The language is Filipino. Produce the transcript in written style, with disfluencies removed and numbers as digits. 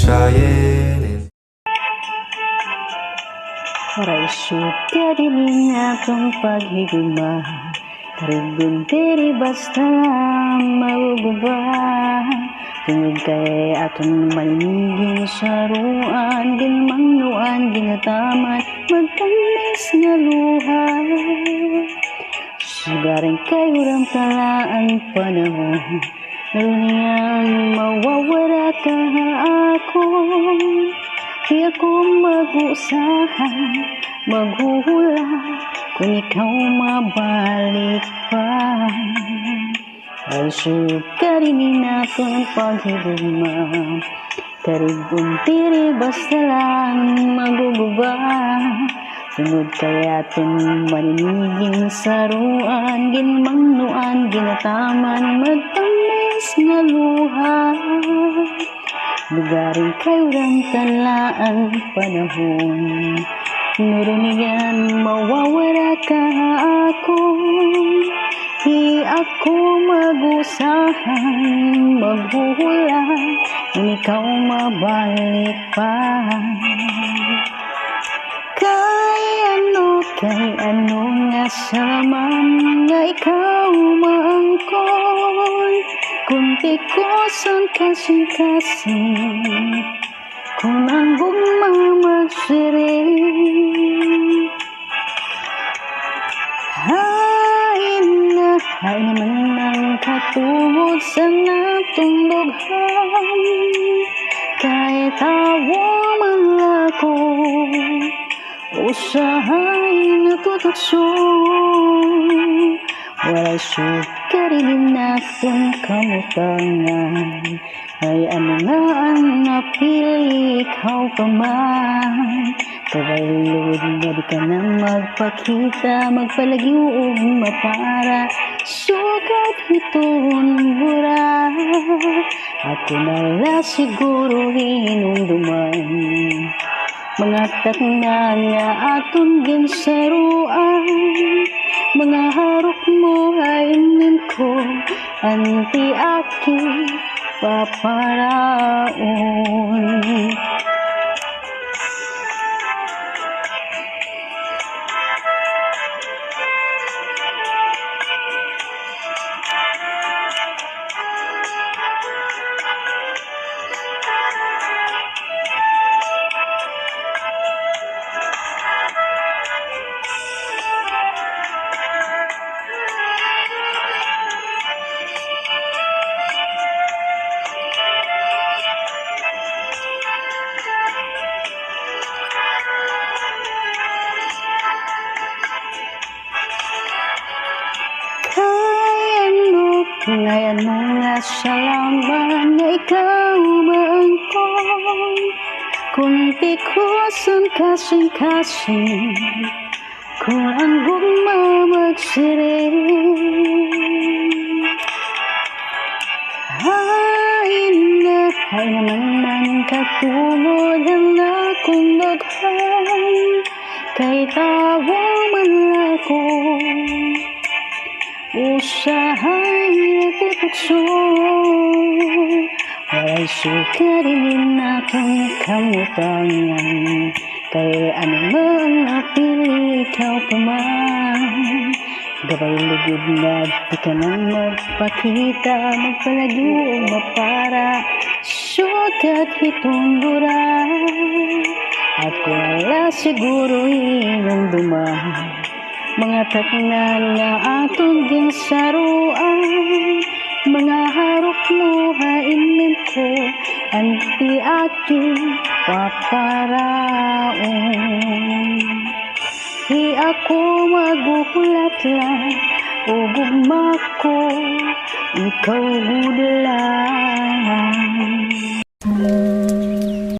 trying and Aray shoot ka din atong paghigugma Karibun tiri basta maguguba Tungod kay atong malinigin saruan Ginmangnuan, ginataman Magtamis nga luha Sugaring kay urang talaan panahon Naluniang mawawala ka ako Di ako mag-usahan, maghuhula Kung ikaw mabalik pa Ay sukarinin ako ng paghigugma Karibun tiri basta lang maguguba Tungod kaya itong maniniging saruan Ginmangnuan, ginataman Magtamis nga luha Lugaring kayo lang talaan panahon Nurunigan mawawala ka ako Di ako mag-usahan maghuhula Kung ikaw mabalik pa Kay ano nga saman nga ikaw maangkon Kung tikusan kasing-kasing Kung ang gugma magsiring Hain naman ang katungod sa natong lughan Kahit tawa man ako Usahay natutukso Walay sukarinin natin kamutangan Ay ano nga ang napili ikaw pa man Kabalod na di ka na magpakita Magpalagi o mapara Sugat itong gura Ako nala siguro hinumduman Mga takna nga atong ginsaruan Mga harok mo ay inim ko Anti aki paparaon Ngayon mo nga sa lamban na ikaw maangkon Kung tikusan kasing-kasing Kung ang gugma magsiring Hain naman ang katulad ang akong lughan Kay tawa man ako Usahay natutukso Walay sukarinin akong kamutangan Kaya ano nga ang napili ikaw pa man Gabay lugod na di ka na magpakita Magpalagi o mapara Sugat itong gura At kung wala siguro inumduman Mga taknan nga atong ginsaruan Mga harok mo hainin ko Anti aking paparaon Di ako maguhulat lang O gugma ko Ikaw gudalang